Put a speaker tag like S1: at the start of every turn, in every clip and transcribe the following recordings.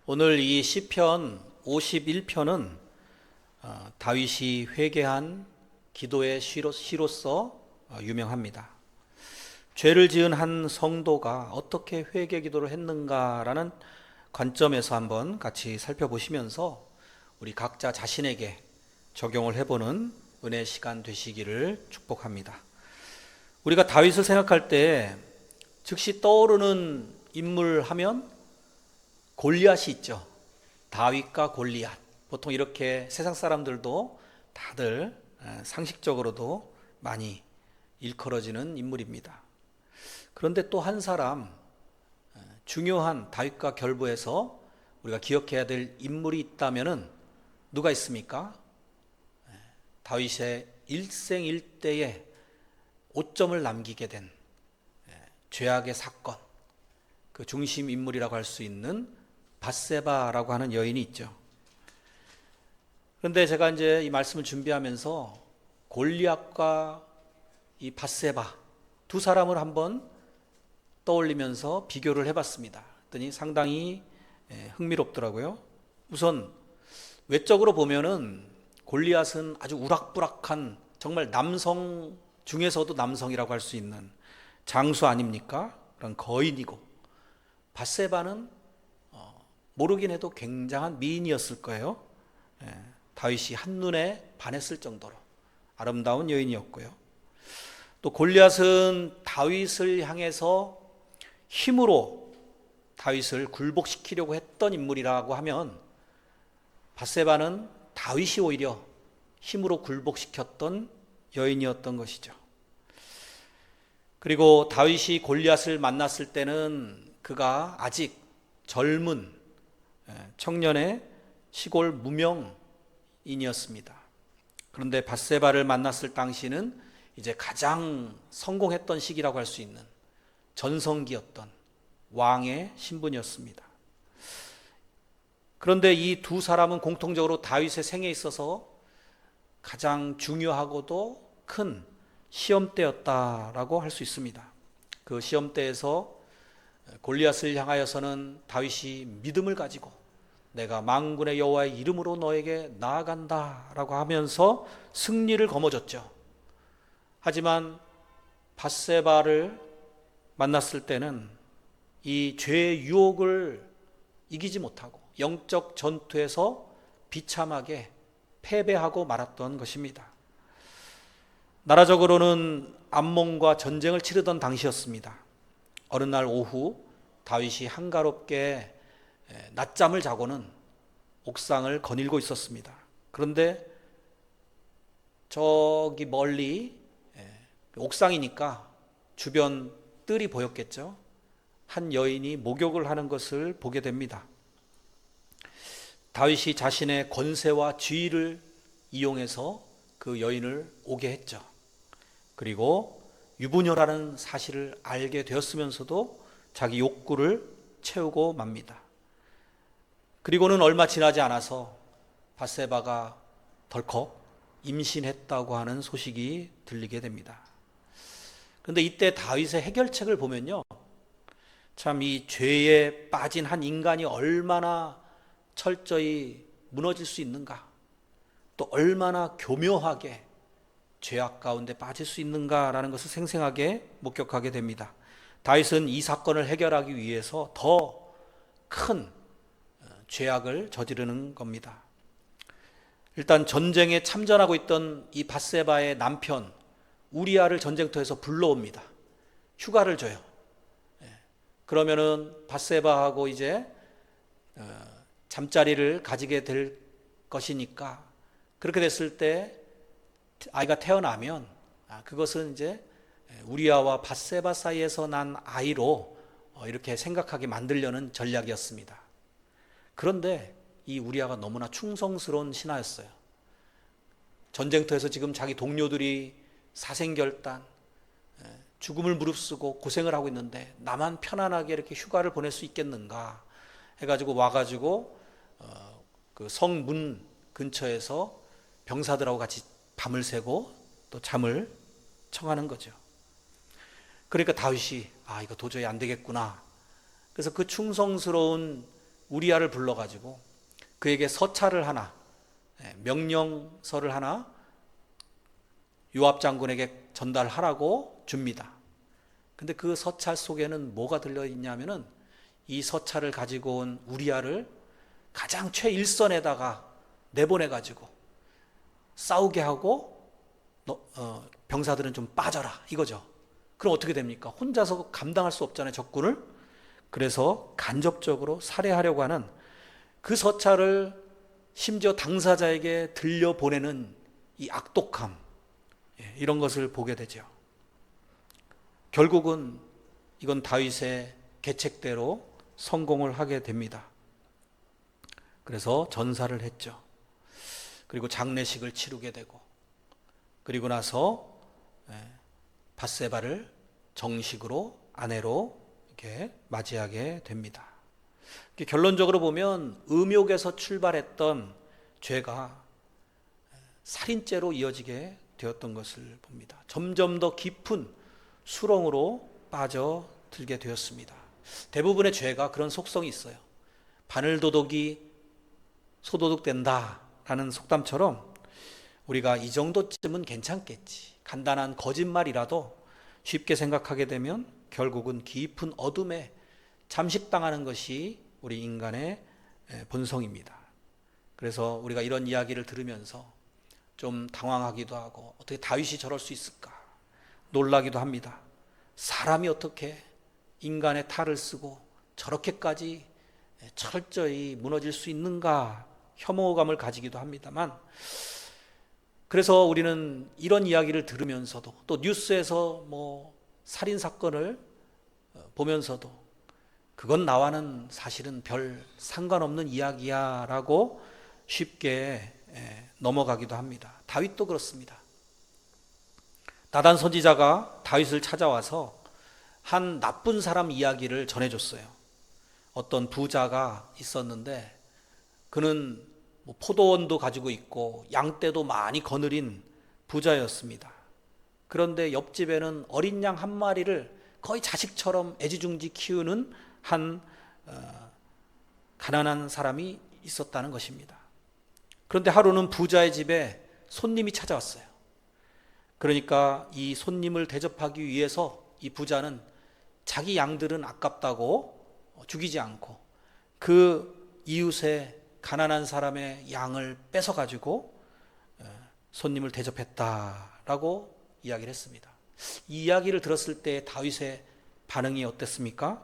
S1: 오늘 이 시편 51편은 다윗이 회개한 기도의 시로서 유명합니다. 죄를 지은 한 성도가 어떻게 회개 기도를 했는가라는 관점에서 한번 같이 살펴보시면서 우리 각자 자신에게 적용을 해보는 은혜 시간 되시기를 축복합니다. 우리가 다윗을 생각할 때 즉시 떠오르는 인물 하면 골리앗이 있죠. 다윗과 골리앗. 보통 이렇게 세상 사람들도 다들 상식적으로도 많이 일컬어지는 인물입니다. 그런데 또 한 사람, 중요한 다윗과 결부해서 우리가 기억해야 될 인물이 있다면은 누가 있습니까? 다윗의 일생일대에 오점을 남기게 된 죄악의 사건, 그 중심 인물이라고 할 수 있는 밧세바라고 하는 여인이 있죠. 그런데 제가 이제 이 말씀을 준비하면서 골리앗과 이 밧세바 두 사람을 한번 떠올리면서 비교를 해봤습니다. 그랬더니 상당히 흥미롭더라고요. 우선 외적으로 보면은 골리앗은 아주 우락부락한 정말 남성 중에서도 남성이라고 할 수 있는 장수 아닙니까? 그런 거인이고, 밧세바는 모르긴 해도 굉장한 미인이었을 거예요. 다윗이 한눈에 반했을 정도로 아름다운 여인이었고요. 또 골리앗은 다윗을 향해서 힘으로 다윗을 굴복시키려고 했던 인물이라고 하면, 밧세바는 다윗이 오히려 힘으로 굴복시켰던 여인이었던 것이죠. 그리고 다윗이 골리앗을 만났을 때는 그가 아직 젊은 청년의 시골 무명인이었습니다. 그런데 밧세바를 만났을 당시는 이제 가장 성공했던 시기라고 할 수 있는 전성기였던 왕의 신분이었습니다. 그런데 이 두 사람은 공통적으로 다윗의 생에 있어서 가장 중요하고도 큰 시험대였다라고 할 수 있습니다. 그 시험대에서 골리앗을 향하여서는 다윗이 믿음을 가지고 내가 만군의 여호와의 이름으로 너에게 나아간다라고 하면서 승리를 거머쥐었죠. 하지만 밧세바를 만났을 때는 이 죄의 유혹을 이기지 못하고 영적 전투에서 비참하게 패배하고 말았던 것입니다. 나라적으로는 암몬과 전쟁을 치르던 당시였습니다. 어느 날 오후 다윗이 한가롭게 낮잠을 자고는 옥상을 거닐고 있었습니다. 그런데 저기 멀리 옥상이니까 주변 뜰이 보였겠죠. 한 여인이 목욕을 하는 것을 보게 됩니다. 다윗이 자신의 권세와 지위를 이용해서 그 여인을 오게 했죠. 그리고 유부녀라는 사실을 알게 되었으면서도 자기 욕구를 채우고 맙니다. 그리고는 얼마 지나지 않아서 밧세바가 덜컥 임신했다고 하는 소식이 들리게 됩니다. 그런데 이때 다윗의 해결책을 보면요, 참 이 죄에 빠진 한 인간이 얼마나 철저히 무너질 수 있는가, 또 얼마나 교묘하게 죄악 가운데 빠질 수 있는가라는 것을 생생하게 목격하게 됩니다. 다윗은 이 사건을 해결하기 위해서 더 큰 죄악을 저지르는 겁니다. 일단 전쟁에 참전하고 있던 이 밧세바의 남편 우리아를 전쟁터에서 불러옵니다. 휴가를 줘요. 그러면은 밧세바하고 이제 잠자리를 가지게 될 것이니까, 그렇게 됐을 때 아이가 태어나면 그것은 이제 우리아와 밧세바 사이에서 난 아이로 이렇게 생각하게 만들려는 전략이었습니다. 그런데 이 우리아가 너무나 충성스러운 신하였어요. 전쟁터에서 지금 자기 동료들이 사생결단, 죽음을 무릅쓰고 고생을 하고 있는데 나만 편안하게 이렇게 휴가를 보낼 수 있겠는가 해가지고 와가지고 그 성문 근처에서 병사들하고 같이 밤을 새고 또 잠을 청하는 거죠. 그러니까 다윗이 이거 도저히 안 되겠구나. 그래서 그 충성스러운 우리아를 불러가지고 그에게 서찰을 하나, 명령서를 하나 요압 장군에게 전달하라고 줍니다. 근데 그 서찰 속에는 뭐가 들려있냐면은 이 서찰을 가지고 온 우리아를 가장 최일선에다가 내보내가지고 싸우게 하고 병사들은 좀 빠져라 이거죠. 그럼 어떻게 됩니까? 혼자서 감당할 수 없잖아요, 적군을. 그래서 간접적으로 살해하려고 하는 그 서찰을 심지어 당사자에게 들려보내는 이 악독함, 이런 것을 보게 되죠. 결국은 이건 다윗의 계책대로 성공을 하게 됩니다. 그래서 전사를 했죠. 그리고 장례식을 치르게 되고, 그리고 나서 밧세바를 정식으로 아내로 이렇게 맞이하게 됩니다. 결론적으로 보면 음욕에서 출발했던 죄가 살인죄로 이어지게 되었던 것을 봅니다. 점점 더 깊은 수렁으로 빠져들게 되었습니다. 대부분의 죄가 그런 속성이 있어요. 바늘도둑이 소도둑된다라는 속담처럼 우리가 이 정도쯤은 괜찮겠지, 간단한 거짓말이라도 쉽게 생각하게 되면 결국은 깊은 어둠에 잠식당하는 것이 우리 인간의 본성입니다. 그래서 우리가 이런 이야기를 들으면서 좀 당황하기도 하고, 어떻게 다윗이 저럴 수 있을까 놀라기도 합니다. 사람이 어떻게 인간의 탈을 쓰고 저렇게까지 철저히 무너질 수 있는가 혐오감을 가지기도 합니다만, 그래서 우리는 이런 이야기를 들으면서도 또 뉴스에서 살인 사건을 보면서도 그건 나와는 사실은 별 상관없는 이야기야 라고 쉽게 넘어가기도 합니다. 다윗도 그렇습니다. 나단 선지자가 다윗을 찾아와서 한 나쁜 사람 이야기를 전해줬어요. 어떤 부자가 있었는데 그는 포도원도 가지고 있고 양떼도 많이 거느린 부자였습니다. 그런데 옆집에는 어린 양 한 마리를 거의 자식처럼 애지중지 키우는 한 가난한 사람이 있었다는 것입니다. 그런데 하루는 부자의 집에 손님이 찾아왔어요. 그러니까 이 손님을 대접하기 위해서 이 부자는 자기 양들은 아깝다고 죽이지 않고 그 이웃의 가난한 사람의 양을 뺏어가지고 손님을 대접했다라고 이야기를 했습니다. 이 이야기를 들었을 때 다윗의 반응이 어땠습니까?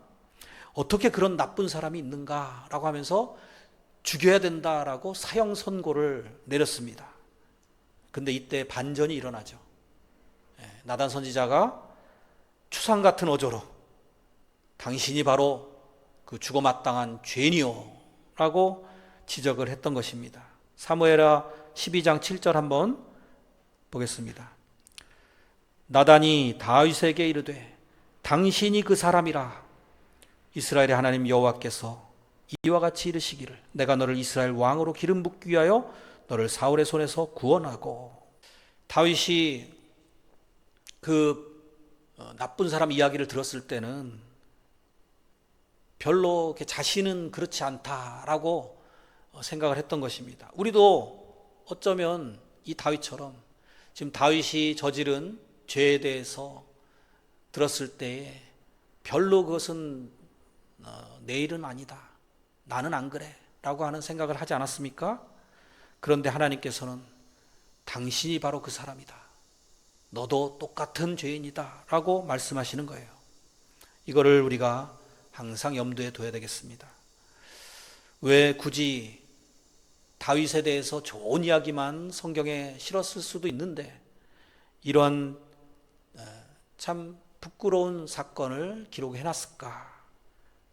S1: 어떻게 그런 나쁜 사람이 있는가라고 하면서 죽여야 된다라고 사형 선고를 내렸습니다. 근데 이때 반전이 일어나죠. 나단 선지자가 추상 같은 어조로 당신이 바로 그 죽어 마땅한 죄인이요 라고 지적을 했던 것입니다. 사무엘하 12장 7절 한번 보겠습니다. 나단이 다윗에게 이르되 당신이 그 사람이라. 이스라엘의 하나님 여호와께서 이와 같이 이르시기를 내가 너를 이스라엘 왕으로 기름 붓기 위하여 너를 사울의 손에서 구원하고. 다윗이 그 나쁜 사람 이야기를 들었을 때는 별로 자신은 그렇지 않다라고 생각을 했던 것입니다. 우리도 어쩌면 이 다윗처럼 지금 다윗이 저지른 죄에 대해서 들었을 때에 별로 그것은 내 일은 아니다, 나는 안 그래 라고 하는 생각을 하지 않았습니까? 그런데 하나님께서는 당신이 바로 그 사람이다, 너도 똑같은 죄인이다 라고 말씀하시는 거예요. 이거를 우리가 항상 염두에 둬야 되겠습니다. 왜 굳이 다윗에 대해서 좋은 이야기만 성경에 실었을 수도 있는데 이런 참 부끄러운 사건을 기록해 놨을까?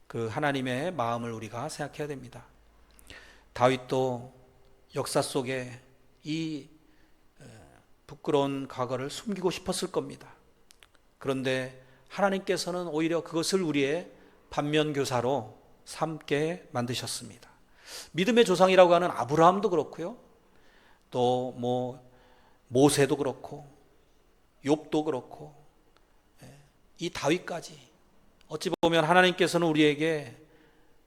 S1: 그 하나님의 마음을 우리가 생각해야 됩니다. 다윗도 역사 속에 이 부끄러운 과거를 숨기고 싶었을 겁니다. 그런데 하나님께서는 오히려 그것을 우리의 반면교사로 삼게 만드셨습니다. 믿음의 조상이라고 하는 아브라함도 그렇고요, 또 모세도 그렇고 욥도 그렇고 이 다윗까지 어찌 보면 하나님께서는 우리에게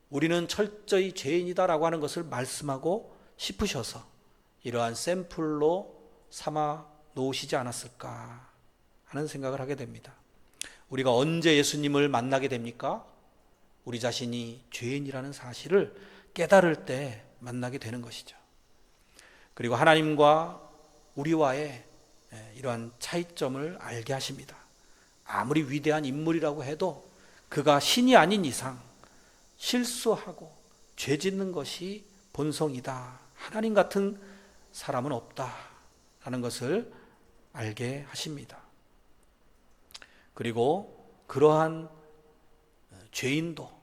S1: 우리는 철저히 죄인이다라고 하는 것을 말씀하고 싶으셔서 이러한 샘플로 삼아 놓으시지 않았을까 하는 생각을 하게 됩니다. 우리가 언제 예수님을 만나게 됩니까? 우리 자신이 죄인이라는 사실을 깨달을 때 만나게 되는 것이죠. 그리고 하나님과 우리와의 이러한 차이점을 알게 하십니다. 아무리 위대한 인물이라고 해도 그가 신이 아닌 이상 실수하고 죄 짓는 것이 본성이다. 하나님 같은 사람은 없다라는 것을 알게 하십니다. 그리고 그러한 죄인도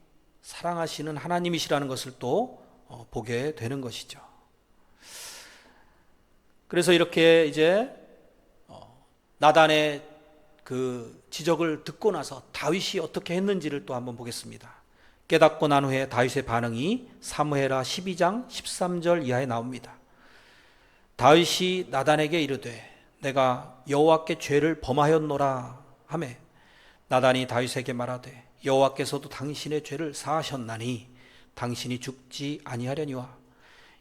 S1: 사랑하시는 하나님이시라는 것을 또 보게 되는 것이죠. 그래서 이렇게 이제 나단의 그 지적을 듣고 나서 다윗이 어떻게 했는지를 또 한번 보겠습니다. 깨닫고 난 후에 다윗의 반응이 사무엘하 12장 13절 이하에 나옵니다. 다윗이 나단에게 이르되 내가 여호와께 죄를 범하였노라 하매 나단이 다윗에게 말하되 여호와께서도 당신의 죄를 사하셨나니 당신이 죽지 아니하려니와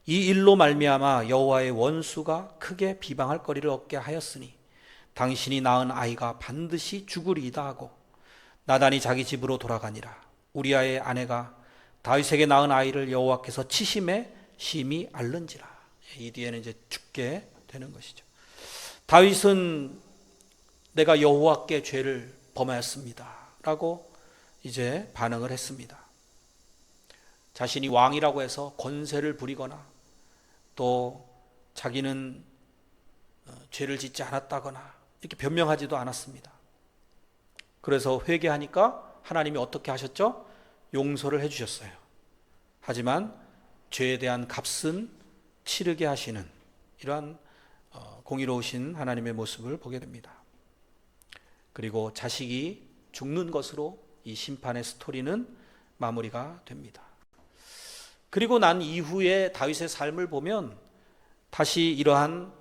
S1: 이 일로 말미암아 여호와의 원수가 크게 비방할 거리를 얻게 하였으니 당신이 낳은 아이가 반드시 죽으리이다 하고 나단이 자기 집으로 돌아가니라. 우리아의 아내가 다윗에게 낳은 아이를 여호와께서 치심에 심히 앓는지라. 이 뒤에는 이제 죽게 되는 것이죠. 다윗은 내가 여호와께 죄를 범하였습니다 라고 이제 반응을 했습니다. 자신이 왕이라고 해서 권세를 부리거나 또 자기는 죄를 짓지 않았다거나 이렇게 변명하지도 않았습니다. 그래서 회개하니까 하나님이 어떻게 하셨죠? 용서를 해주셨어요. 하지만 죄에 대한 값은 치르게 하시는 이러한 공의로우신 하나님의 모습을 보게 됩니다. 그리고 자식이 죽는 것으로 이 심판의 스토리는 마무리가 됩니다. 그리고 난 이후에 다윗의 삶을 보면 다시 이러한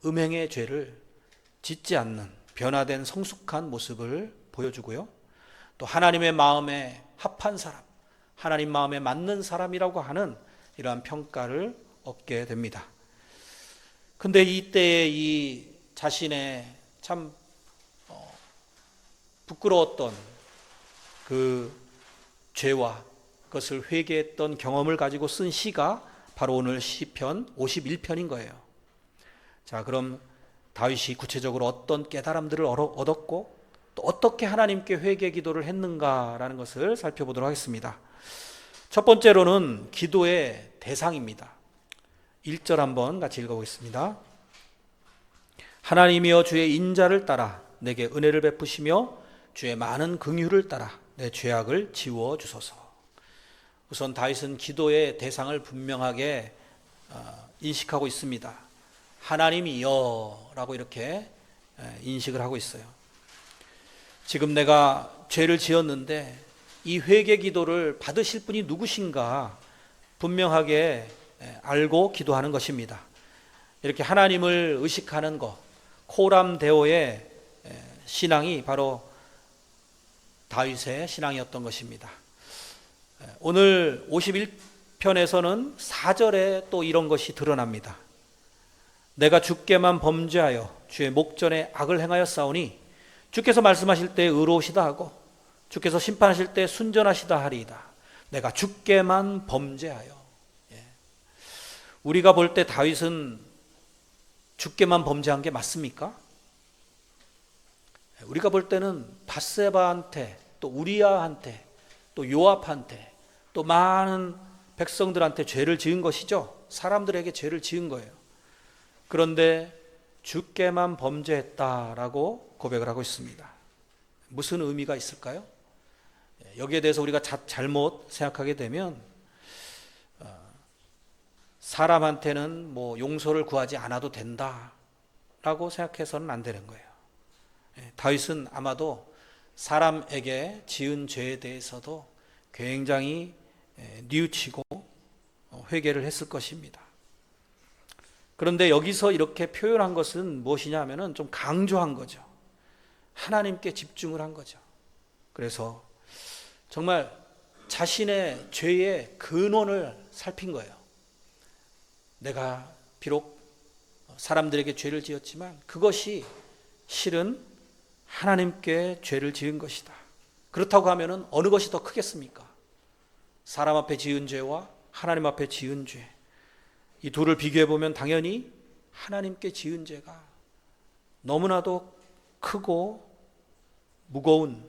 S1: 음행의 죄를 짓지 않는 변화된 성숙한 모습을 보여주고요. 또 하나님의 마음에 합한 사람, 하나님 마음에 맞는 사람이라고 하는 이러한 평가를 얻게 됩니다. 근데 이때에 이 자신의 참 부끄러웠던 그 죄와 그것을 회개했던 경험을 가지고 쓴 시가 바로 오늘 시편 51편인 거예요. 자, 그럼 다윗이 구체적으로 어떤 깨달음들을 얻었고 또 어떻게 하나님께 회개 기도를 했는가라는 것을 살펴보도록 하겠습니다. 첫 번째로는 기도의 대상입니다. 1절 한번 같이 읽어보겠습니다. 하나님이여 주의 인자를 따라 내게 은혜를 베푸시며 주의 많은 긍휼을 따라 내 죄악을 지워 주소서. 우선 다윗은 기도의 대상을 분명하게 인식하고 있습니다. 하나님이여 라고 이렇게 인식을 하고 있어요. 지금 내가 죄를 지었는데 이 회개 기도를 받으실 분이 누구신가 분명하게 알고 기도하는 것입니다. 이렇게 하나님을 의식하는 것, 코람데오의 신앙이 바로 다윗의 신앙이었던 것입니다. 오늘 51편에서는 4절에 또 이런 것이 드러납니다. 내가 주께만 범죄하여 주의 목전에 악을 행하였사오니 주께서 말씀하실 때 의로우시다 하고 주께서 심판하실 때 순전하시다 하리이다. 내가 주께만 범죄하여. 우리가 볼 때 다윗은 주께만 범죄한 게 맞습니까? 우리가 볼 때는 밧세바한테 또 우리아한테 또 요압한테 또 많은 백성들한테 죄를 지은 것이죠. 사람들에게 죄를 지은 거예요. 그런데 주께만 범죄했다라고 고백을 하고 있습니다. 무슨 의미가 있을까요? 여기에 대해서 우리가 잘못 생각하게 되면 사람한테는 뭐 용서를 구하지 않아도 된다라고 생각해서는 안 되는 거예요. 다윗은 아마도 사람에게 지은 죄에 대해서도 굉장히 뉘우치고 회개를 했을 것입니다. 그런데 여기서 이렇게 표현한 것은 무엇이냐 하면은 좀 강조한 거죠. 하나님께 집중을 한 거죠. 그래서 정말 자신의 죄의 근원을 살핀 거예요. 내가 비록 사람들에게 죄를 지었지만 그것이 실은 하나님께 죄를 지은 것이다. 그렇다고 하면 어느 것이 더 크겠습니까? 사람 앞에 지은 죄와 하나님 앞에 지은 죄. 이 둘을 비교해 보면 당연히 하나님께 지은 죄가 너무나도 크고 무거운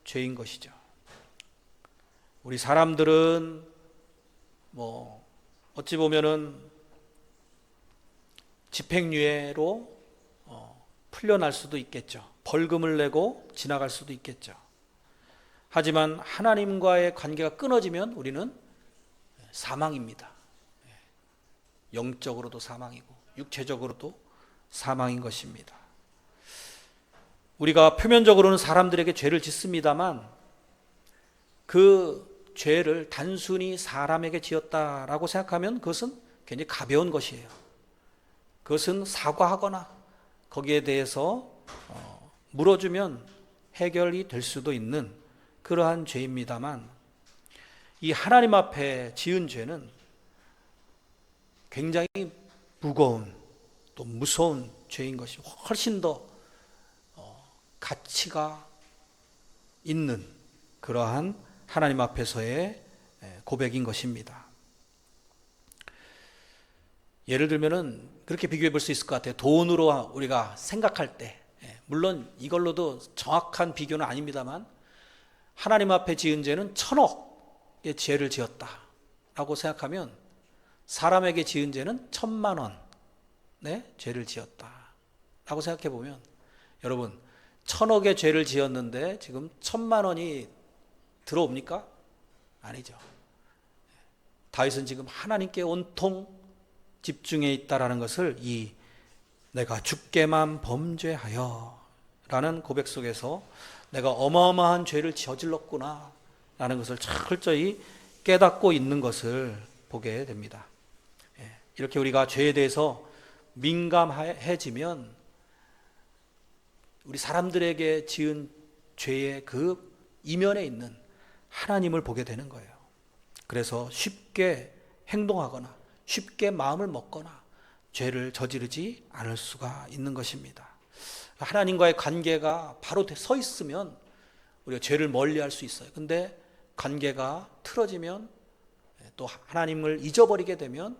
S1: 죄인 것이죠. 우리 사람들은 어찌 보면은 집행유예로 풀려날 수도 있겠죠. 벌금을 내고 지나갈 수도 있겠죠. 하지만 하나님과의 관계가 끊어지면 우리는 사망입니다. 영적으로도 사망이고 육체적으로도 사망인 것입니다. 우리가 표면적으로는 사람들에게 죄를 짓습니다만 그 죄를 단순히 사람에게 지었다라고 생각하면 그것은 굉장히 가벼운 것이에요. 그것은 사과하거나 거기에 대해서 물어주면 해결이 될 수도 있는 그러한 죄입니다만 이 하나님 앞에 지은 죄는 굉장히 무거운 또 무서운 죄인 것이 훨씬 더 가치가 있는 그러한 하나님 앞에서의 고백인 것입니다. 예를 들면은 그렇게 비교해 볼 수 있을 것 같아요. 돈으로 우리가 생각할 때, 물론 이걸로도 정확한 비교는 아닙니다만 하나님 앞에 지은 죄는 1000억의 죄를 지었다라고 생각하면 사람에게 지은 죄는 1000만원의 죄를 지었다라고 생각해 보면 여러분 1000억의 죄를 지었는데 지금 1000만원이 들어옵니까? 아니죠. 다윗은 지금 하나님께 온통 집중해 있다라는 것을 이 내가 주께만 범죄하여 라는 고백 속에서 내가 어마어마한 죄를 저질렀구나 라는 것을 철저히 깨닫고 있는 것을 보게 됩니다. 이렇게 우리가 죄에 대해서 민감해지면 우리 사람들에게 지은 죄의 그 이면에 있는 하나님을 보게 되는 거예요. 그래서 쉽게 행동하거나 쉽게 마음을 먹거나 죄를 저지르지 않을 수가 있는 것입니다. 하나님과의 관계가 바로 서 있으면 우리가 죄를 멀리할 수 있어요. 근데 관계가 틀어지면 또 하나님을 잊어버리게 되면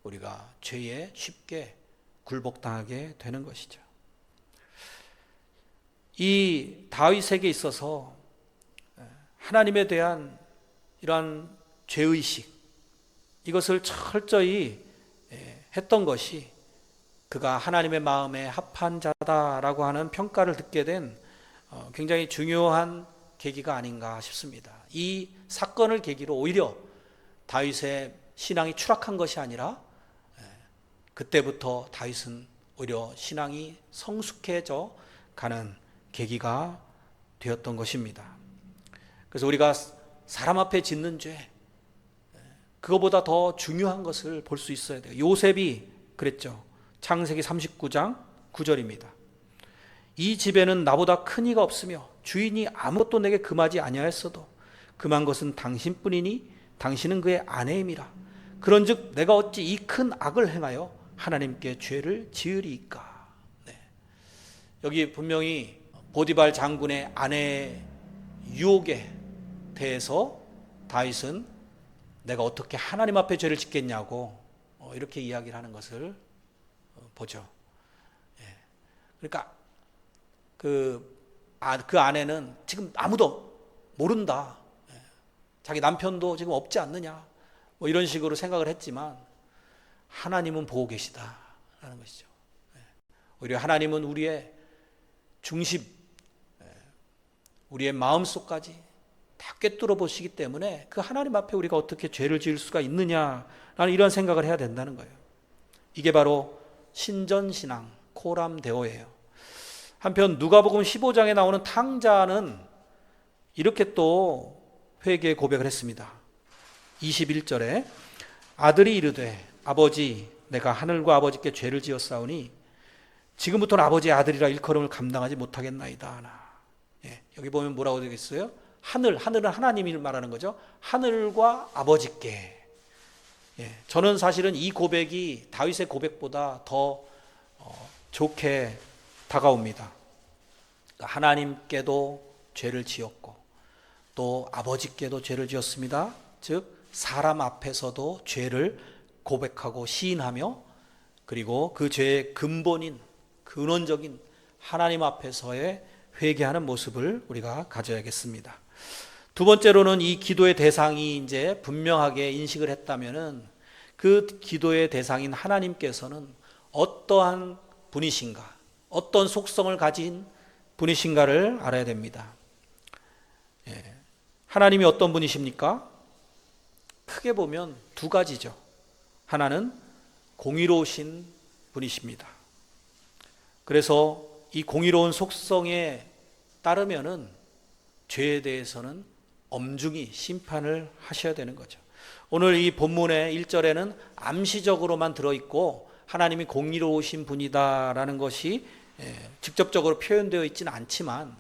S1: 우리가 죄에 쉽게 굴복당하게 되는 것이죠. 이 다윗에게 있어서 하나님에 대한 이러한 죄의식, 이것을 철저히 했던 것이 그가 하나님의 마음에 합한 자다라고 하는 평가를 듣게 된 굉장히 중요한 계기가 아닌가 싶습니다. 이 사건을 계기로 오히려 다윗의 신앙이 추락한 것이 아니라 그때부터 다윗은 오히려 신앙이 성숙해져 가는 계기가 되었던 것입니다. 그래서 우리가 사람 앞에 짓는 죄, 그거보다 더 중요한 것을 볼 수 있어야 돼요. 요셉이 그랬죠. 창세기 39장 9절입니다. 이 집에는 나보다 큰 이가 없으며 주인이 아무것도 내게 금하지 아니하였어도 금한 것은 당신뿐이니 당신은 그의 아내임이라. 그런즉 내가 어찌 이 큰 악을 행하여 하나님께 죄를 지으리이까. 여기 분명히 보디발 장군의 아내의 유혹에 대해서 다윗은 내가 어떻게 하나님 앞에 죄를 짓겠냐고 이렇게 이야기를 하는 것을 보죠. 그러니까 그 아내는 지금 아무도 모른다. 자기 남편도 지금 없지 않느냐. 이런 식으로 생각을 했지만 하나님은 보고 계시다라는 것이죠. 오히려 하나님은 우리의 중심, 우리의 마음속까지 다 꿰뚫어 보시기 때문에 그 하나님 앞에 우리가 어떻게 죄를 지을 수가 있느냐라는 이런 생각을 해야 된다는 거예요. 이게 바로 신전신앙, 코람데오예요. 한편 누가복음 15장에 나오는 탕자는 이렇게 또 회개의 고백을 했습니다. 21절에 아들이 이르되 아버지 내가 하늘과 아버지께 죄를 지었사오니 지금부터는 아버지의 아들이라 일컬음을 감당하지 못하겠나이다. 여기 보면 뭐라고 되겠어요? 하늘은 하나님을 말하는 거죠. 하늘과 아버지께. 저는 사실은 이 고백이 다윗의 고백보다 더 좋게 다가옵니다. 하나님께도 죄를 지었고 또 아버지께도 죄를 지었습니다. 즉 사람 앞에서도 죄를 고백하고 시인하며 그리고 그 죄의 근본인 근원적인 하나님 앞에서의 회개하는 모습을 우리가 가져야겠습니다. 두 번째로는 이 기도의 대상이 이제 분명하게 인식을 했다면은 그 기도의 대상인 하나님께서는 어떠한 분이신가, 어떤 속성을 가진 분이신가를 알아야 됩니다. 하나님이 어떤 분이십니까? 크게 보면 두 가지죠. 하나는 공의로우신 분이십니다. 그래서 이 공의로운 속성에 따르면은 죄에 대해서는 엄중히 심판을 하셔야 되는 거죠. 오늘 이 본문의 1절에는 암시적으로만 들어있고 하나님이 공의로우신 분이다라는 것이 직접적으로 표현되어 있지는 않지만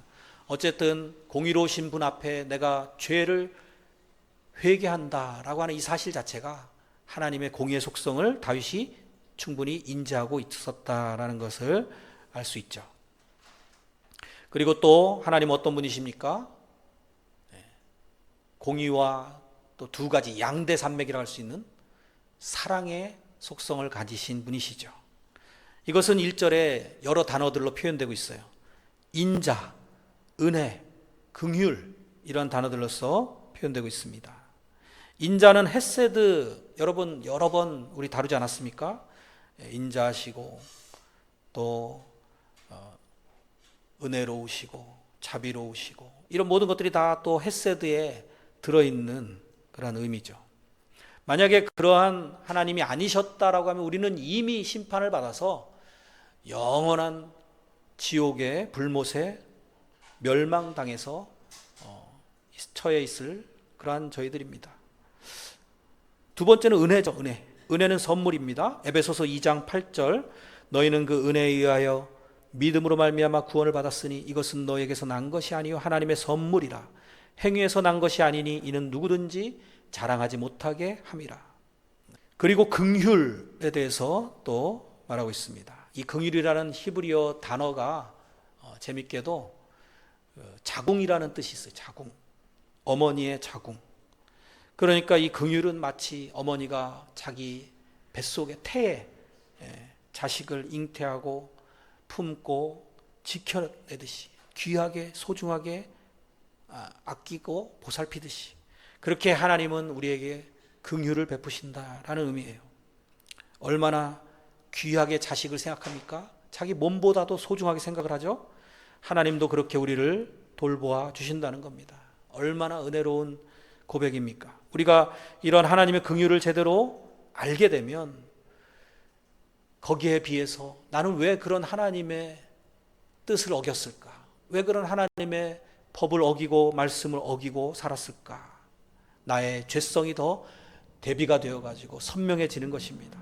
S1: 어쨌든 공의로우신 분 앞에 내가 죄를 회개한다라고 하는 이 사실 자체가 하나님의 공의의 속성을 다윗이 충분히 인지하고 있었다라는 것을 알 수 있죠. 그리고 또 하나님 어떤 분이십니까? 공의와 또 두 가지 양대산맥이라고 할 수 있는 사랑의 속성을 가지신 분이시죠. 이것은 1절에 여러 단어들로 표현되고 있어요. 인자, 은혜, 긍휼 이런 단어들로서 표현되고 있습니다. 인자는 헤세드 여러분 여러 번 우리 다루지 않았습니까? 인자하시고 또 은혜로우시고 자비로우시고 이런 모든 것들이 다 또 헤세드에 들어있는 그런 의미죠. 만약에 그러한 하나님이 아니셨다라고 하면 우리는 이미 심판을 받아서 영원한 지옥의 불못에 멸망당해서 처해 있을 그러한 저희들입니다. 두 번째는 은혜죠. 은혜는 선물입니다. 에베소서 2장 8절 너희는 그 은혜에 의하여 믿음으로 말미암아 구원을 받았으니 이것은 너에게서 난 것이 아니요 하나님의 선물이라 행위에서 난 것이 아니니 이는 누구든지 자랑하지 못하게 함이라. 그리고 긍휼에 대해서 또 말하고 있습니다. 이 긍휼이라는 히브리어 단어가 재밌게도 자궁이라는 뜻이 있어요. 자궁, 어머니의 자궁. 그러니까 이 긍휼은 마치 어머니가 자기 뱃속의 태에 자식을 잉태하고 품고 지켜내듯이 귀하게 소중하게 아끼고 보살피듯이 그렇게 하나님은 우리에게 긍휼을 베푸신다라는 의미예요. 얼마나 귀하게 자식을 생각합니까? 자기 몸보다도 소중하게 생각을 하죠. 하나님도 그렇게 우리를 돌보아 주신다는 겁니다. 얼마나 은혜로운 고백입니까? 우리가 이런 하나님의 긍휼을 제대로 알게 되면 거기에 비해서 나는 왜 그런 하나님의 뜻을 어겼을까? 왜 그런 하나님의 법을 어기고 말씀을 어기고 살았을까? 나의 죄성이 더 대비가 되어가지고 선명해지는 것입니다.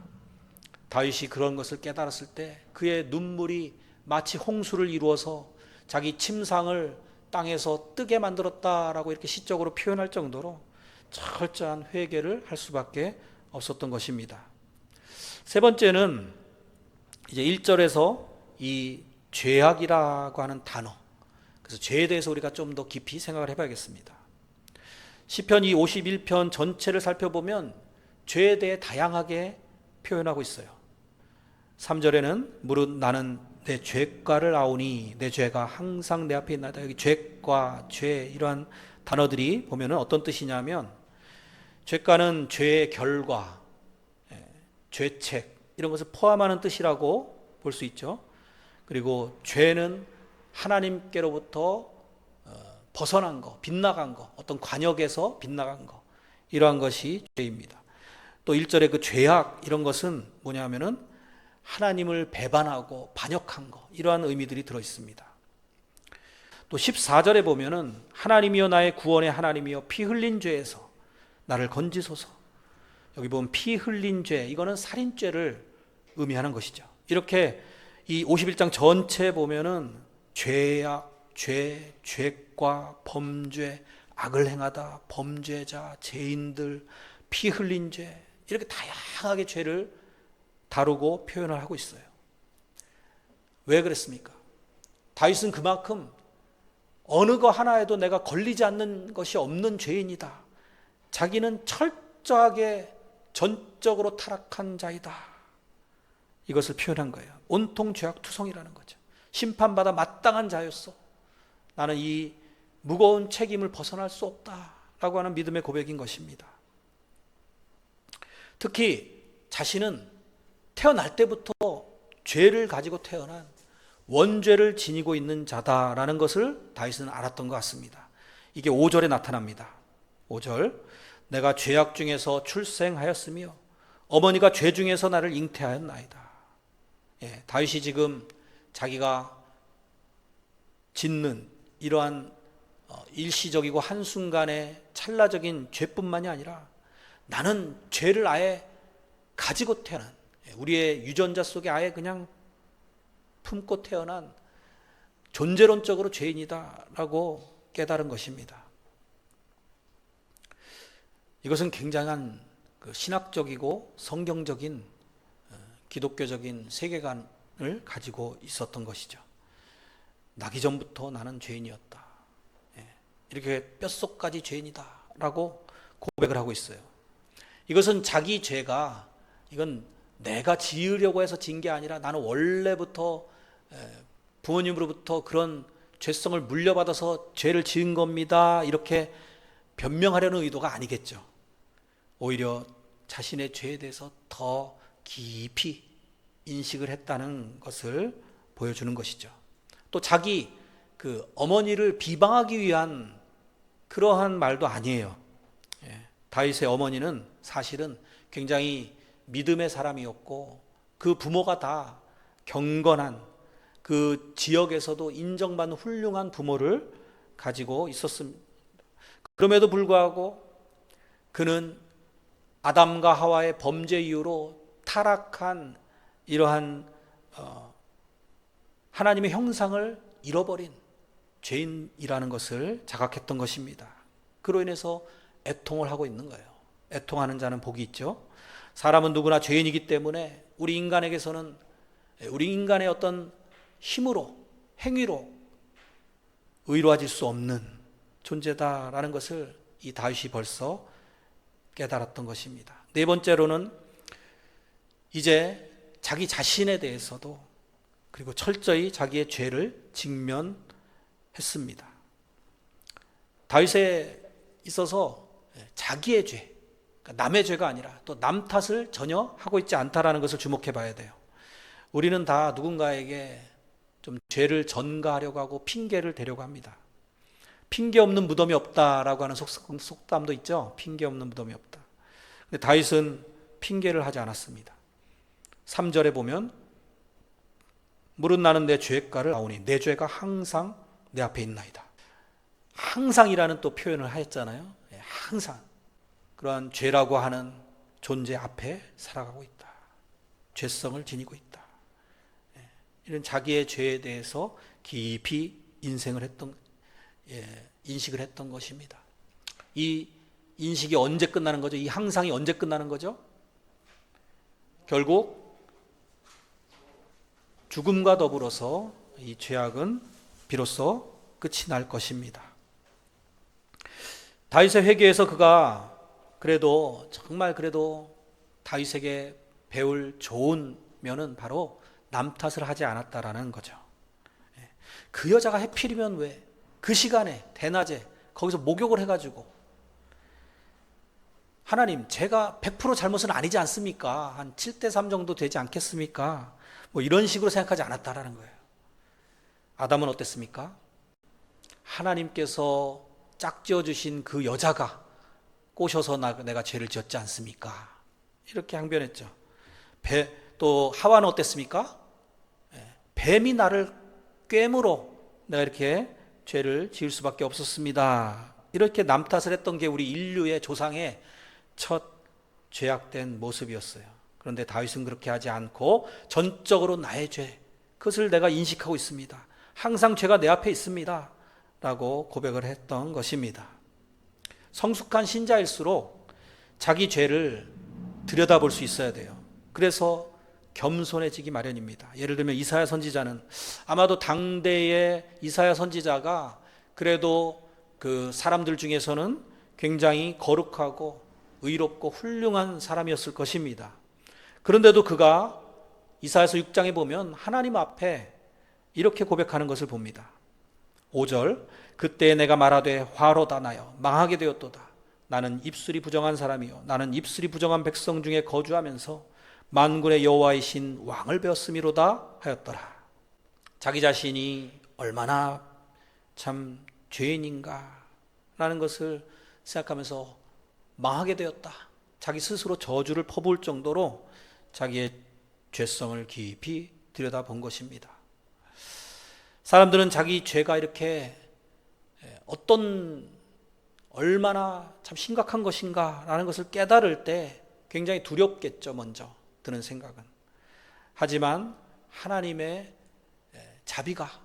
S1: 다윗이 그런 것을 깨달았을 때 그의 눈물이 마치 홍수를 이루어서 자기 침상을 땅에서 뜨게 만들었다라고 이렇게 시적으로 표현할 정도로 철저한 회개를 할 수밖에 없었던 것입니다. 세 번째는 이제 1절에서 이 죄악이라고 하는 단어, 그래서 죄에 대해서 우리가 좀 더 깊이 생각을 해봐야겠습니다. 시편 이 51편 전체를 살펴보면 죄에 대해 다양하게 표현하고 있어요. 3절에는 무릇 나는 내 죄가를 아오니 내 죄가 항상 내 앞에 있나이다. 여기 죄과 죄 이러한 단어들이 보면은 어떤 뜻이냐면 죄가는 죄의 결과, 죄책 이런 것을 포함하는 뜻이라고 볼 수 있죠. 그리고 죄는 하나님께로부터 벗어난 거, 빗나간 거, 어떤 관역에서 빗나간 거 이러한 것이 죄입니다. 또 1절에 그 죄악 이런 것은 뭐냐면은 하나님을 배반하고 반역한 거 이러한 의미들이 들어 있습니다. 또 14절에 보면은 하나님이여 나의 구원의 하나님이여 피 흘린 죄에서 나를 건지소서. 여기 보면 피 흘린 죄 이거는 살인죄를 의미하는 것이죠. 이렇게 이 51장 전체에 보면은 죄악, 죄, 죄과 범죄, 악을 행하다, 범죄자, 죄인들, 피 흘린 죄, 이렇게 다양하게 죄를 다루고 표현을 하고 있어요. 왜 그랬습니까? 다윗은 그만큼 어느 거 하나에도 내가 걸리지 않는 것이 없는 죄인이다. 자기는 철저하게 전적으로 타락한 자이다. 이것을 표현한 거예요. 온통 죄악투성이라는 거죠. 심판받아 마땅한 자였어. 나는 이 무거운 책임을 벗어날 수 없다라고 하는 믿음의 고백인 것입니다. 특히 자신은 태어날 때부터 죄를 가지고 태어난 원죄를 지니고 있는 자다라는 것을 다윗은 알았던 것 같습니다. 이게 5절에 나타납니다. 5절, 내가 죄악 중에서 출생하였으며 어머니가 죄 중에서 나를 잉태하였나이다. 다윗이 지금 자기가 짓는 이러한 일시적이고 한순간의 찰나적인 죄뿐만이 아니라 나는 죄를 아예 가지고 태어난, 우리의 유전자 속에 아예 그냥 품고 태어난 존재론적으로 죄인이다라고 깨달은 것입니다. 이것은 굉장한 신학적이고 성경적인 기독교적인 세계관을 가지고 있었던 것이죠. 나기 전부터 나는 죄인이었다. 이렇게 뼛속까지 죄인이다라고 고백을 하고 있어요. 이것은 자기 죄가 이건 내가 지으려고 해서 지은 게 아니라 나는 원래부터 부모님으로부터 그런 죄성을 물려받아서 죄를 지은 겁니다. 이렇게 변명하려는 의도가 아니겠죠. 오히려 자신의 죄에 대해서 더 깊이 인식을 했다는 것을 보여주는 것이죠. 또 자기 어머니를 비방하기 위한 그러한 말도 아니에요. 다윗의 어머니는 사실은 굉장히 믿음의 사람이었고 그 부모가 다 경건한 그 지역에서도 인정받는 훌륭한 부모를 가지고 있었습니다. 그럼에도 불구하고 그는 아담과 하와의 범죄 이후로 타락한 이러한 하나님의 형상을 잃어버린 죄인이라는 것을 자각했던 것입니다. 그로 인해서 애통을 하고 있는 거예요. 애통하는 자는 복이 있죠. 사람은 누구나 죄인이기 때문에 우리 인간에게서는 우리 인간의 어떤 힘으로, 행위로 의로워질 수 없는 존재다라는 것을 이 다윗이 벌써 깨달았던 것입니다. 네 번째로는 이제 자기 자신에 대해서도 그리고 철저히 자기의 죄를 직면했습니다. 다윗에 있어서 자기의 죄, 그러니까 남의 죄가 아니라 또 남 탓을 전혀 하고 있지 않다라는 것을 주목해 봐야 돼요. 우리는 다 누군가에게 좀 죄를 전가하려고 하고 핑계를 대려고 합니다. 핑계 없는 무덤이 없다라고 하는 속담도 있죠. 핑계 없는 무덤이 없다. 근데 다윗은 핑계를 하지 않았습니다. 3절에 보면 물은 나는 내 죄가를 아오니 내 죄가 항상 내 앞에 있나이다. 항상이라는 또 표현을 하였잖아요. 항상 그러한 죄라고 하는 존재 앞에 살아가고 있다. 죄성을 지니고 있다. 이런 자기의 죄에 대해서 깊이 인식을 했던 것입니다. 이 인식이 언제 끝나는 거죠? 이 항상이 언제 끝나는 거죠? 결국 죽음과 더불어서 이 죄악은 비로소 끝이 날 것입니다. 다윗의 회개에서 그가 정말 다윗에게 배울 좋은 면은 바로 남 탓을 하지 않았다라는 거죠. 그 여자가 하필이면 왜 그 시간에 대낮에 거기서 목욕을 해가지고 하나님 제가 100% 잘못은 아니지 않습니까? 한 7대3 정도 되지 않겠습니까? 뭐 이런 식으로 생각하지 않았다라는 거예요. 아담은 어땠습니까? 하나님께서 짝지어 주신 그 여자가 꼬셔서 내가 죄를 지었지 않습니까? 이렇게 항변했죠. 또 하와는 어땠습니까? 뱀이 나를 꿰물어 내가 이렇게 죄를 지을 수밖에 없었습니다. 이렇게 남 탓을 했던 게 우리 인류의 조상의 첫 죄악된 모습이었어요. 그런데 다윗은 그렇게 하지 않고 전적으로 나의 죄, 그것을 내가 인식하고 있습니다. 항상 죄가 내 앞에 있습니다. 라고 고백을 했던 것입니다. 성숙한 신자일수록 자기 죄를 들여다볼 수 있어야 돼요. 그래서 겸손해지기 마련입니다. 예를 들면 이사야 선지자는 아마도 당대의 이사야 선지자가 그래도 그 사람들 중에서는 굉장히 거룩하고 의롭고 훌륭한 사람이었을 것입니다. 그런데도 그가 이사야서 6장에 보면 하나님 앞에 이렇게 고백하는 것을 봅니다. 5절, 그때 내가 말하되 화로다 나여 망하게 되었도다. 나는 입술이 부정한 사람이요 나는 입술이 부정한 백성 중에 거주하면서 만군의 여호와이신 왕을 배웠음이로다 하였더라. 자기 자신이 얼마나 참 죄인인가 라는 것을 생각하면서 망하게 되었다. 자기 스스로 저주를 퍼부을 정도로 자기의 죄성을 깊이 들여다본 것입니다. 사람들은 자기 죄가 이렇게 얼마나 참 심각한 것인가 라는 것을 깨달을 때 굉장히 두렵겠죠. 먼저 드는 생각은. 하지만 하나님의 자비가,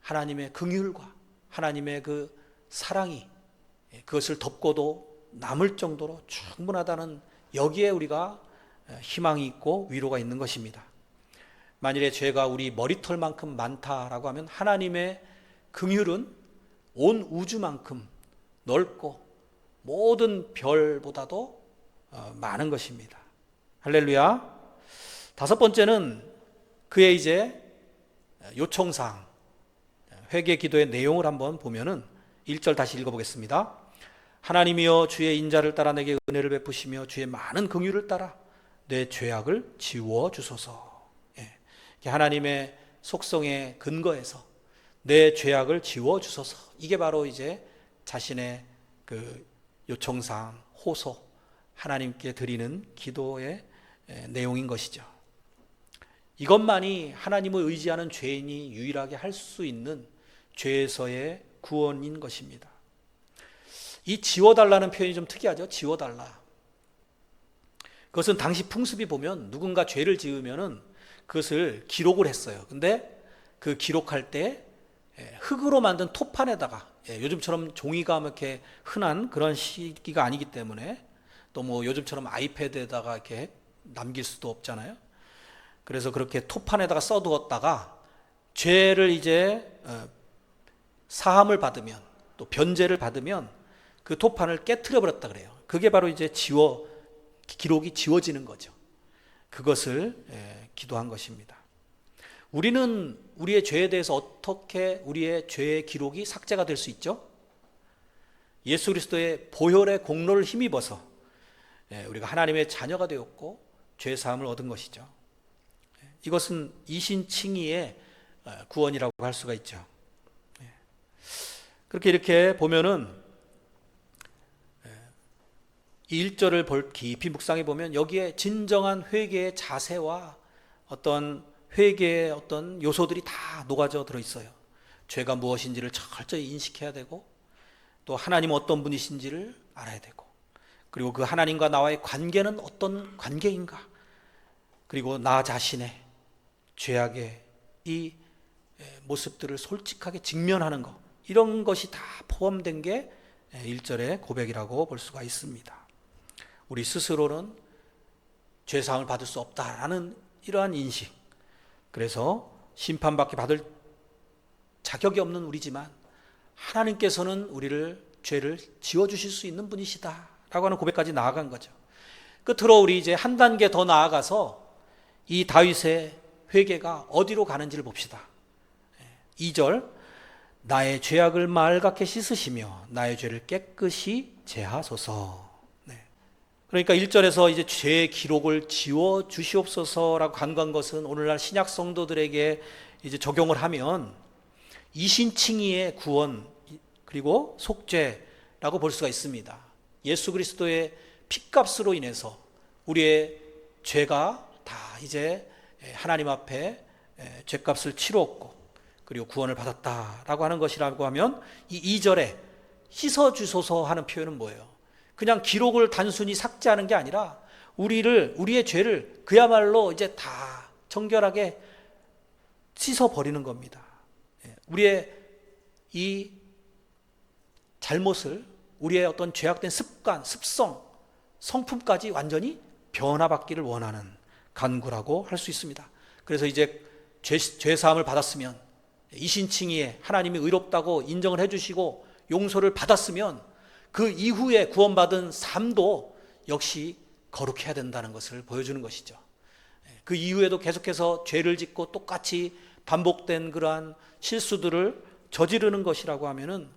S1: 하나님의 긍휼과 하나님의 그 사랑이 그것을 덮고도 남을 정도로 충분하다는, 여기에 우리가 희망이 있고 위로가 있는 것입니다. 만일에 죄가 우리 머리털만큼 많다라고 하면 하나님의 긍휼은 온 우주만큼 넓고 모든 별보다도 많은 것입니다. 할렐루야. 다섯 번째는 그의 이제 요청사항, 회개 기도의 내용을 한번 보면은 1절 다시 읽어보겠습니다. 하나님이여 주의 인자를 따라 내게 은혜를 베푸시며 주의 많은 긍휼을 따라 내 죄악을 지워 주소서. 하나님의 속성에 근거해서 내 죄악을 지워 주소서. 이게 바로 이제 자신의 그 요청사항, 호소, 하나님께 드리는 기도의 내용인 것이죠. 이것만이 하나님을 의지하는 죄인이 유일하게 할 수 있는 죄에서의 구원인 것입니다. 이 지워달라는 표현이 좀 특이하죠. 지워달라. 그것은 당시 풍습이 보면 누군가 죄를 지으면은 그것을 기록을 했어요. 근데 그 기록할 때 흙으로 만든 토판에다가, 요즘처럼 종이가 이렇게 흔한 그런 시기가 아니기 때문에, 또 뭐 요즘처럼 아이패드에다가 이렇게 남길 수도 없잖아요. 그래서 그렇게 토판에다가 써두었다가 죄를 이제 사함을 받으면, 또 변제를 받으면 그 토판을 깨트려 버렸다 그래요. 그게 바로 이제 기록이 지워지는 거죠. 그것을 기도한 것입니다. 우리는 우리의 죄에 대해서 어떻게 우리의 죄의 기록이 삭제가 될 수 있죠? 예수 그리스도의 보혈의 공로를 힘입어서 우리가 하나님의 자녀가 되었고 죄 사함을 얻은 것이죠. 이것은 이신칭의의 구원이라고 할 수가 있죠. 그렇게 이렇게 보면은 이 1절을 깊이 묵상해 보면 여기에 진정한 회개의 자세와 어떤 회개의 어떤 요소들이 다 녹아져 들어 있어요. 죄가 무엇인지를 철저히 인식해야 되고, 또 하나님은 어떤 분이신지를 알아야 되고, 그리고 그 하나님과 나와의 관계는 어떤 관계인가, 그리고 나 자신의 죄악의 이 모습들을 솔직하게 직면하는 것, 이런 것이 다 포함된 게 1절의 고백이라고 볼 수가 있습니다. 우리 스스로는 죄사함을 받을 수 없다라는 이러한 인식, 그래서 심판받게 받을 자격이 없는 우리지만 하나님께서는 우리를 죄를 지워주실 수 있는 분이시다 라고 하는 고백까지 나아간 거죠. 끝으로 우리 이제 한 단계 더 나아가서 이 다윗의 회개가 어디로 가는지를 봅시다. 2절, 나의 죄악을 말갛게 씻으시며 나의 죄를 깨끗이 제하소서. 그러니까 1절에서 이제 죄의 기록을 지워 주시옵소서라고 간구한 것은 오늘날 신약 성도들에게 이제 적용을 하면 이신칭의의 구원 그리고 속죄라고 볼 수가 있습니다. 예수 그리스도의 핏값으로 인해서 우리의 죄가 다 이제 하나님 앞에 죄값을 치루었고 그리고 구원을 받았다라고 하는 것이라고 하면, 이 2절에 씻어주소서 하는 표현은 뭐예요? 그냥 기록을 단순히 삭제하는 게 아니라 우리의 죄를 그야말로 이제 다 정결하게 씻어버리는 겁니다. 우리의 이 잘못을 우리의 어떤 죄악된 습관, 습성, 성품까지 완전히 변화받기를 원하는 간구라고 할 수 있습니다. 그래서 이제 죄사함을 받았으면, 이신칭의에 하나님이 의롭다고 인정을 해주시고 용서를 받았으면 그 이후에 구원받은 삶도 역시 거룩해야 된다는 것을 보여주는 것이죠. 그 이후에도 계속해서 죄를 짓고 똑같이 반복된 그러한 실수들을 저지르는 것이라고 하면은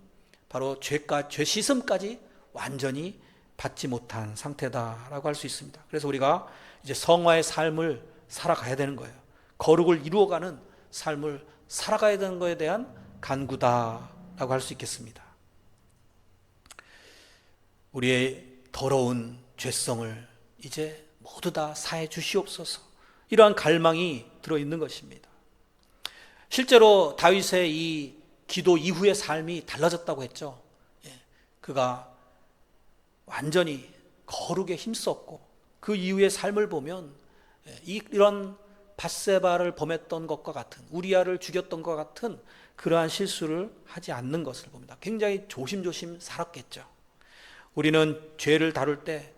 S1: 바로 죄 씻음까지 완전히 받지 못한 상태다라고 할 수 있습니다. 그래서 우리가 이제 성화의 삶을 살아가야 되는 거예요. 거룩을 이루어가는 삶을 살아가야 되는 것에 대한 간구다라고 할 수 있겠습니다. 우리의 더러운 죄성을 이제 모두 다 사해 주시옵소서, 이러한 갈망이 들어있는 것입니다. 실제로 다윗의 이 기도 이후의 삶이 달라졌다고 했죠. 그가 완전히 거룩에 힘썼고 그 이후의 삶을 보면 이런 밧세바를 범했던 것과 같은, 우리아를 죽였던 것과 같은 그러한 실수를 하지 않는 것을 봅니다. 굉장히 조심조심 살았겠죠. 우리는 죄를 다룰 때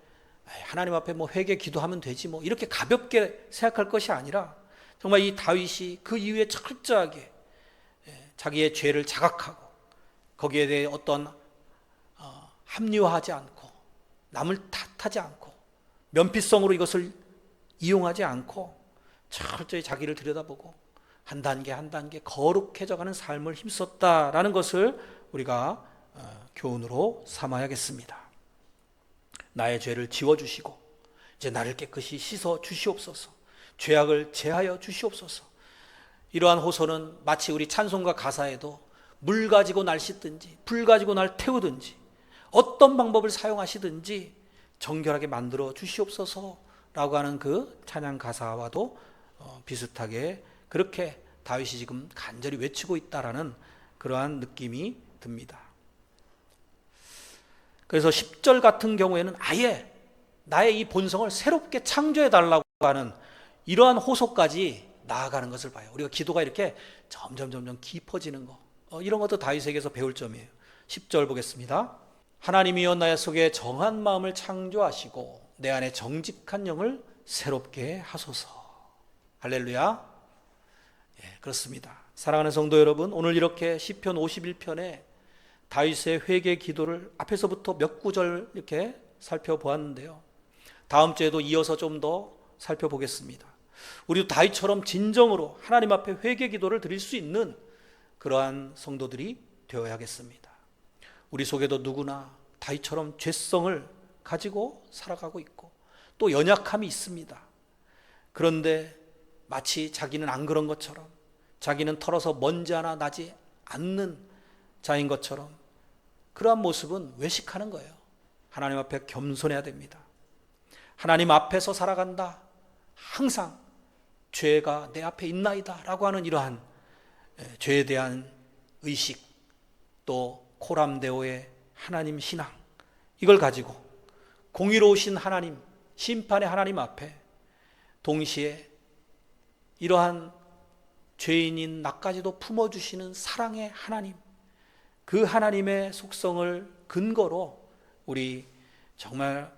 S1: 하나님 앞에 뭐 회개 기도하면 되지 뭐 이렇게 가볍게 생각할 것이 아니라, 정말 이 다윗이 그 이후에 철저하게 자기의 죄를 자각하고 거기에 대해 어떤 합리화하지 않고 남을 탓하지 않고 면피성으로 이것을 이용하지 않고 철저히 자기를 들여다보고 한 단계 한 단계 거룩해져가는 삶을 힘썼다라는 것을 우리가 교훈으로 삼아야겠습니다. 나의 죄를 지워주시고 이제 나를 깨끗이 씻어 주시옵소서, 죄악을 제하여 주시옵소서. 이러한 호소는 마치 우리 찬송가 가사에도 물 가지고 날 씻든지 불 가지고 날 태우든지 어떤 방법을 사용하시든지 정결하게 만들어 주시옵소서라고 하는 그 찬양 가사와도 비슷하게 그렇게 다윗이 지금 간절히 외치고 있다라는 그러한 느낌이 듭니다. 그래서 10절 같은 경우에는 아예 나의 이 본성을 새롭게 창조해 달라고 하는 이러한 호소까지 나아가는 것을 봐요. 우리가 기도가 이렇게 점점 깊어지는 거, 이런 것도 다윗에게서 배울 점이에요. 10절 보겠습니다. 하나님이여 나의 속에 정한 마음을 창조하시고 내 안에 정직한 영을 새롭게 하소서. 할렐루야. 그렇습니다. 사랑하는 성도 여러분, 오늘 이렇게 시편 51편에 다윗의 회개 기도를 앞에서부터 몇 구절 이렇게 살펴보았는데요. 다음 주에도 이어서 좀 더 살펴보겠습니다. 우리도 다윗처럼 진정으로 하나님 앞에 회개 기도를 드릴 수 있는 그러한 성도들이 되어야겠습니다. 우리 속에도 누구나 다윗처럼 죄성을 가지고 살아가고 있고 또 연약함이 있습니다. 그런데 마치 자기는 안 그런 것처럼, 자기는 털어서 먼지 하나 나지 않는 자인 것처럼 그러한 모습은 외식하는 거예요. 하나님 앞에 겸손해야 됩니다. 하나님 앞에서 살아간다. 항상 죄가 내 앞에 있나이다 라고 하는 이러한 죄에 대한 의식, 또 코람데오의 하나님 신앙, 이걸 가지고 공의로우신 하나님, 심판의 하나님 앞에 동시에 이러한 죄인인 나까지도 품어주시는 사랑의 하나님, 그 하나님의 속성을 근거로 우리 정말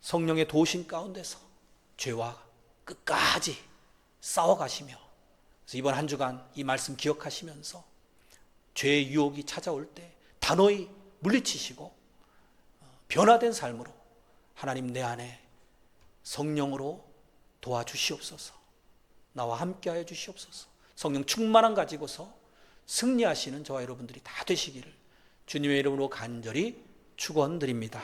S1: 성령의 도우심 가운데서 죄와 끝까지 싸워가시며, 그래서 이번 한 주간 이 말씀 기억하시면서 죄의 유혹이 찾아올 때 단호히 물리치시고 변화된 삶으로 하나님 내 안에 성령으로 도와주시옵소서, 나와 함께하여 주시옵소서, 성령 충만함 가지고서 승리하시는 저와 여러분들이 다 되시기를 주님의 이름으로 간절히 축원드립니다.